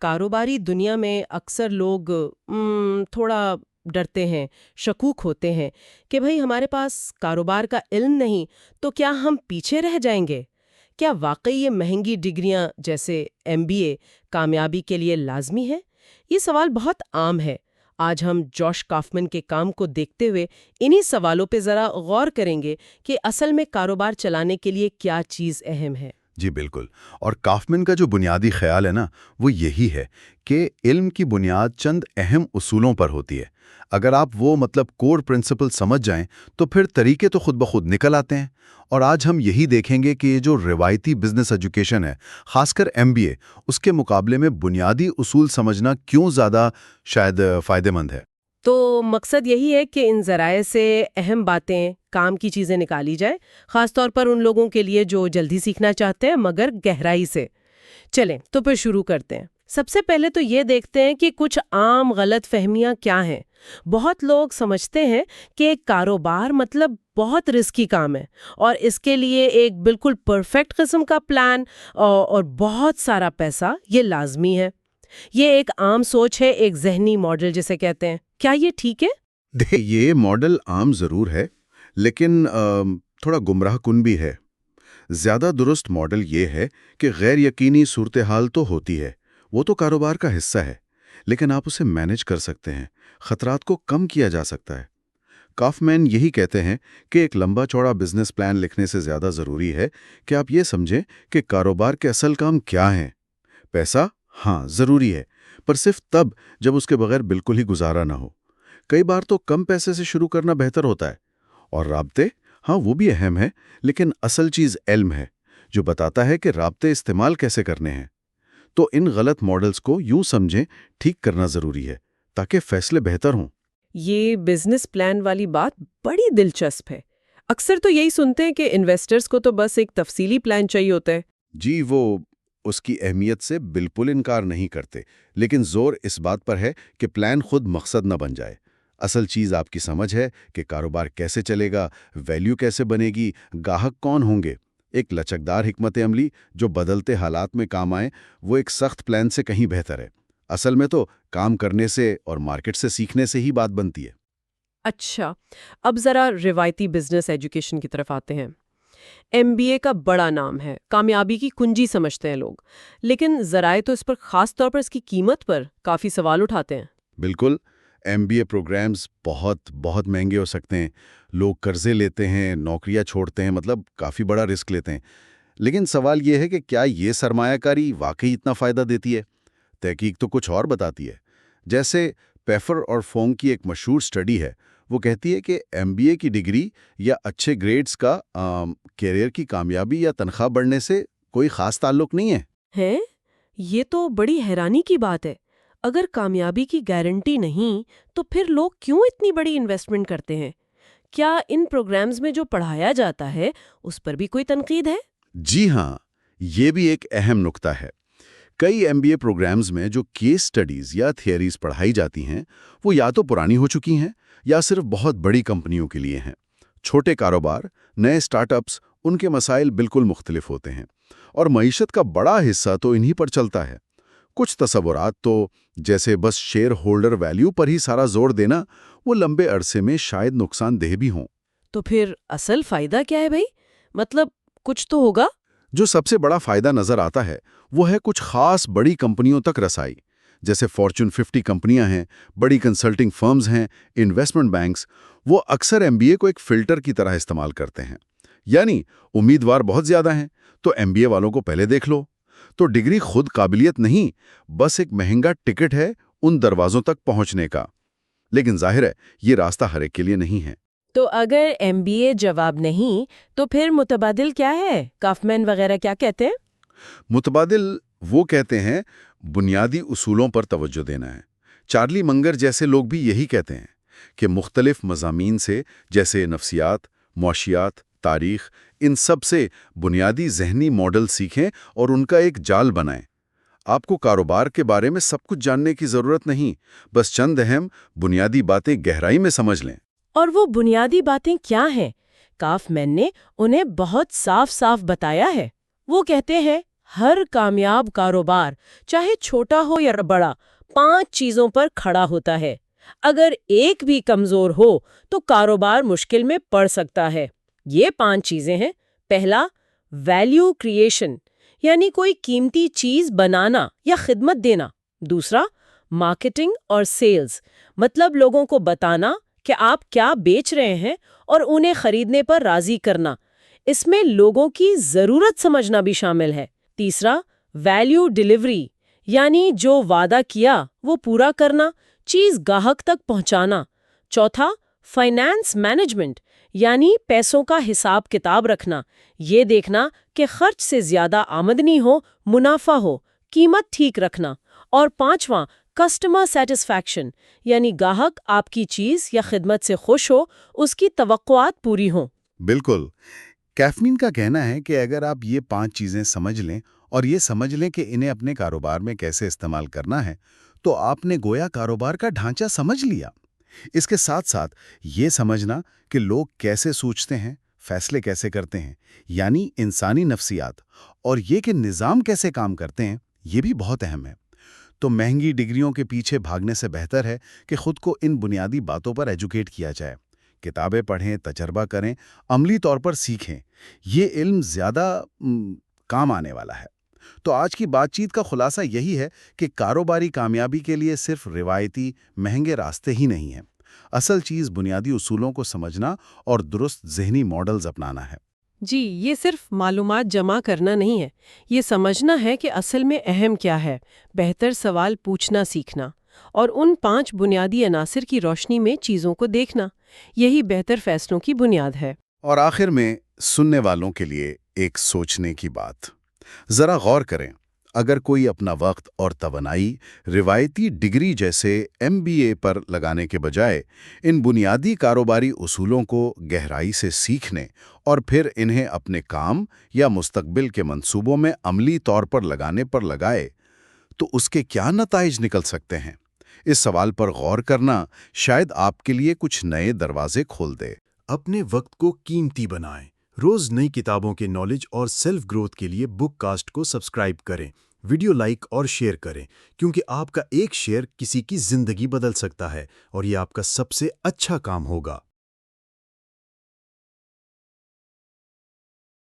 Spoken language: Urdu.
کاروباری دنیا میں اکثر لوگ تھوڑا ڈرتے ہیں، شکوک ہوتے ہیں کہ بھئی ہمارے پاس کاروبار کا علم نہیں تو کیا ہم پیچھے رہ جائیں گے؟ کیا واقعی یہ مہنگی ڈگریاں جیسے MBA کامیابی کے لیے لازمی ہے؟ یہ سوال بہت عام ہے۔ آج ہم جوش کافمن کے کام کو دیکھتے ہوئے انہی سوالوں پہ ذرا غور کریں گے کہ اصل میں کاروبار چلانے کے لیے کیا چیز اہم ہے۔ جی بالکل، اور کافمن کا جو بنیادی خیال ہے نا وہ یہی ہے کہ علم کی بنیاد چند اہم اصولوں پر ہوتی ہے۔ اگر آپ وہ کور پرنسپل سمجھ جائیں تو پھر طریقے تو خود بخود نکل آتے ہیں۔ اور آج ہم یہی دیکھیں گے کہ یہ جو روایتی بزنس ایجوکیشن ہے، خاص کر MBA، اس کے مقابلے میں بنیادی اصول سمجھنا کیوں زیادہ شاید فائدہ مند ہے۔ تو مقصد یہی ہے کہ ان ذرائع سے اہم باتیں، کام کی چیزیں نکالی جائے، خاص طور پر ان لوگوں کے لیے جو جلدی سیکھنا چاہتے ہیں مگر گہرائی سے۔ چلیں تو پھر شروع کرتے ہیں۔ سب سے پہلے تو یہ دیکھتے ہیں کہ کچھ عام غلط فہمیاں کیا ہیں۔ بہت لوگ سمجھتے ہیں کہ ایک کاروبار بہت رسکی کام ہے اور اس کے لیے ایک بالکل پرفیکٹ قسم کا پلان اور بہت سارا پیسہ یہ لازمی ہے۔ یہ ایک عام سوچ ہے، ایک ذہنی ماڈل جسے کہتے ہیں۔ کیا یہ ٹھیک ہے؟ یہ ماڈل عام ضرور ہے، لیکن تھوڑا گمراہ کن بھی ہے۔ زیادہ درست ماڈل یہ ہے کہ غیر یقینی صورتحال تو ہوتی ہے، وہ تو کاروبار کا حصہ ہے، لیکن آپ اسے مینج کر سکتے ہیں، خطرات کو کم کیا جا سکتا ہے۔ کافمین یہی کہتے ہیں کہ ایک لمبا چوڑا بزنس پلان لکھنے سے زیادہ ضروری ہے کہ آپ یہ سمجھیں کہ کاروبار کے اصل کام کیا ہیں۔ پیسہ ہاں ضروری ہے، پر صرف تب جب اس کے بغیر بالکل ہی گزارا نہ ہو۔ کئی بار تو کم پیسے سے شروع کرنا بہتر ہوتا ہے۔ اور رابطے، ہاں وہ بھی اہم ہے، لیکن اصل چیز علم ہے جو بتاتا ہے کہ رابطے استعمال کیسے کرنے ہیں۔ تو ان غلط ماڈلز کو یوں سمجھیں، ٹھیک کرنا ضروری ہے تاکہ فیصلے بہتر ہوں۔ یہ بزنس پلان والی بات بڑی دلچسپ ہے۔ اکثر تو یہی سنتے ہیں کہ انویسٹرز کو تو بس ایک تفصیلی پلان چاہیے ہوتا ہے۔ جی، وہ اس کی اہمیت سے بالکل انکار نہیں کرتے، لیکن زور اس بات پر ہے کہ پلان خود مقصد نہ بن جائے۔ اصل چیز آپ کی سمجھ ہے کہ کاروبار کیسے چلے گا، ویلیو کیسے بنے گی، گاہک کون ہوں گے۔ ایک لچکدار حکمت عملی جو بدلتے حالات میں کام آئے، وہ ایک سخت پلان سے کہیں بہتر ہے۔ اصل میں تو کام کرنے سے اور مارکیٹ سے سیکھنے سے ہی بات بنتی ہے۔ اچھا، اب ذرا روایتی بزنس ایجوکیشن کی طرف آتے ہیں۔ MBA کا بڑا نام ہے، کامیابی کی کنجی سمجھتے ہیں لوگ، لیکن ذرائع تو اس پر، خاص طور پر اس کی قیمت پر کافی سوال اٹھاتے ہیں۔ بالکل، MBA پروگرامز بہت بہت مہنگے ہو سکتے ہیں۔ لوگ قرضے لیتے ہیں، نوکریاں چھوڑتے ہیں، کافی بڑا رسک لیتے ہیں۔ لیکن سوال یہ ہے کہ کیا یہ سرمایہ کاری واقعی اتنا فائدہ دیتی ہے؟ تحقیق تو کچھ اور بتاتی ہے۔ جیسے پیفر اور فونگ کی ایک مشہور سٹڈی ہے، وہ کہتی ہے کہ MBA کی ڈگری یا اچھے گریڈز کا کیریئر کی کامیابی یا تنخواہ بڑھنے سے کوئی خاص تعلق نہیں ہے۔ یہ تو بڑی حیرانی کی بات ہے۔ اگر کامیابی کی گارنٹی نہیں تو پھر لوگ کیوں اتنی بڑی انویسٹمنٹ کرتے ہیں؟ کیا ان پروگرامز میں جو پڑھایا جاتا ہے اس پر بھی کوئی تنقید ہے؟ جی ہاں، یہ بھی ایک اہم نکتہ ہے۔ کئی MBA پروگرامز میں جو کیس سٹڈیز یا تھیئریز پڑھائی جاتی ہیں، وہ یا تو پرانی ہو چکی ہیں یا صرف بہت بڑی کمپنیوں کے لیے ہیں۔ چھوٹے کاروبار، نئے سٹارٹ اپس، ان کے مسائل بالکل مختلف ہوتے ہیں، اور معیشت کا بڑا حصہ تو انہی پر چلتا ہے۔ کچھ تصورات تو جیسے بس شیئر ہولڈر ویلیو پر ہی سارا زور دینا، وہ لمبے عرصے میں شاید نقصان دہ بھی ہوں۔ تو پھر اصل فائدہ کیا ہے بھائی؟ کچھ تو ہوگا۔ جو سب سے بڑا فائدہ نظر آتا ہے وہ ہے کچھ خاص بڑی کمپنیوں تک رسائی، جیسے فارچون 50 کمپنیاں ہیں، بڑی کنسلٹنگ فرمز ہیں، انویسٹمنٹ بینکس۔ وہ اکثر MBA کو ایک فلٹر کی طرح استعمال کرتے ہیں۔ یعنی امیدوار بہت زیادہ ہیں تو MBA والوں کو پہلے دیکھ لو۔ تو ڈگری خود قابلیت نہیں، بس ایک مہنگا ٹکٹ ہے ان دروازوں تک پہنچنے کا۔ لیکن ظاہر ہے یہ راستہ ہر ایک کے لیے نہیں ہے۔ تو اگر MBA جواب نہیں تو پھر متبادل کیا ہے؟ کافمین وغیرہ کیا کہتے ہیں؟ متبادل وہ کہتے ہیں بنیادی اصولوں پر توجہ دینا ہے۔ چارلی منگر جیسے لوگ بھی یہی کہتے ہیں کہ مختلف مضامین سے، جیسے نفسیات، معاشیات، تاریخ، ان سب سے بنیادی ذہنی ماڈل سیکھیں اور ان کا ایک جال بنائیں۔ آپ کو کاروبار کے بارے میں سب کچھ جاننے کی ضرورت نہیں، بس چند اہم بنیادی باتیں گہرائی میں سمجھ لیں۔ اور وہ بنیادی باتیں کیا ہیں؟ کافمین نے انہیں بہت صاف صاف بتایا ہے۔ وہ کہتے ہیں ہر کامیاب کاروبار چاہے چھوٹا ہو یا بڑا 5 چیزوں پر کھڑا ہوتا ہے۔ اگر ایک بھی کمزور ہو تو کاروبار مشکل میں پڑ سکتا ہے۔ یہ 5 چیزیں ہیں۔ پہلا، ویلیو کریشن، یعنی کوئی قیمتی چیز بنانا یا خدمت دینا۔ دوسرا، مارکیٹنگ اور سیلز، مطلب لوگوں کو بتانا کہ آپ کیا بیچ رہے ہیں اور انہیں خریدنے پر راضی کرنا۔ اس میں لوگوں کی ضرورت سمجھنا بھی شامل ہے۔ تیسرا، ویلیو ڈیلیوری، یعنی جو وعدہ کیا وہ پورا کرنا، چیز گاہک تک پہنچانا۔ چوتھا، فائنانس مینجمنٹ، یعنی پیسوں کا حساب کتاب رکھنا، یہ دیکھنا کہ خرچ سے زیادہ آمدنی ہو، منافع ہو، قیمت ٹھیک رکھنا۔ اور پانچواں، کسٹمر سیٹسفیکشن، یعنی گاہک آپ کی چیز یا خدمت سے خوش ہو، اس کی توقعات پوری ہوں۔ بالکل۔ کیفمین کا کہنا ہے کہ اگر آپ یہ 5 چیزیں سمجھ لیں اور یہ سمجھ لیں کہ انہیں اپنے کاروبار میں کیسے استعمال کرنا ہے، تو آپ نے گویا کاروبار کا ڈھانچہ سمجھ لیا۔ اس کے ساتھ ساتھ یہ سمجھنا کہ لوگ کیسے سوچتے ہیں، فیصلے کیسے کرتے ہیں، یعنی انسانی نفسیات، اور یہ کہ نظام کیسے کام کرتے ہیں، یہ بھی بہت اہم ہے۔ تو مہنگی ڈگریوں کے پیچھے بھاگنے سے بہتر ہے کہ خود کو ان بنیادی باتوں پر ایجوکیٹ کیا جائے۔ کتابیں پڑھیں، تجربہ کریں، عملی طور پر سیکھیں۔ یہ علم زیادہ کام آنے والا ہے۔ تو آج کی بات چیت کا خلاصہ یہی ہے کہ کاروباری کامیابی کے لیے صرف روایتی مہنگے راستے ہی نہیں ہیں۔ اصل چیز بنیادی اصولوں کو سمجھنا اور درست ذہنی ماڈلز اپنانا ہے۔ جی، یہ صرف معلومات جمع کرنا نہیں ہے، یہ سمجھنا ہے کہ اصل میں اہم کیا ہے، بہتر سوال پوچھنا سیکھنا، اور ان 5 بنیادی عناصر کی روشنی میں چیزوں کو دیکھنا۔ یہی بہتر فیصلوں کی بنیاد ہے۔ اور آخر میں سننے والوں کے لیے ایک سوچنے کی بات۔ ذرا غور کریں، اگر کوئی اپنا وقت اور توانائی روایتی ڈگری جیسے MBA پر لگانے کے بجائے ان بنیادی کاروباری اصولوں کو گہرائی سے سیکھنے اور پھر انہیں اپنے کام یا مستقبل کے منصوبوں میں عملی طور پر لگانے پر لگائے، تو اس کے کیا نتائج نکل سکتے ہیں؟ اس سوال پر غور کرنا شاید آپ کے لیے کچھ نئے دروازے کھول دے۔ اپنے وقت کو قیمتی بنائیں۔ روز نئی کتابوں کے نالج اور سیلف گروتھ کے لیے بک کاسٹ کو سبسکرائب کریں، ویڈیو لائک اور شیئر کریں، کیونکہ آپ کا ایک شیئر کسی کی زندگی بدل سکتا ہے اور یہ آپ کا سب سے اچھا کام ہوگا۔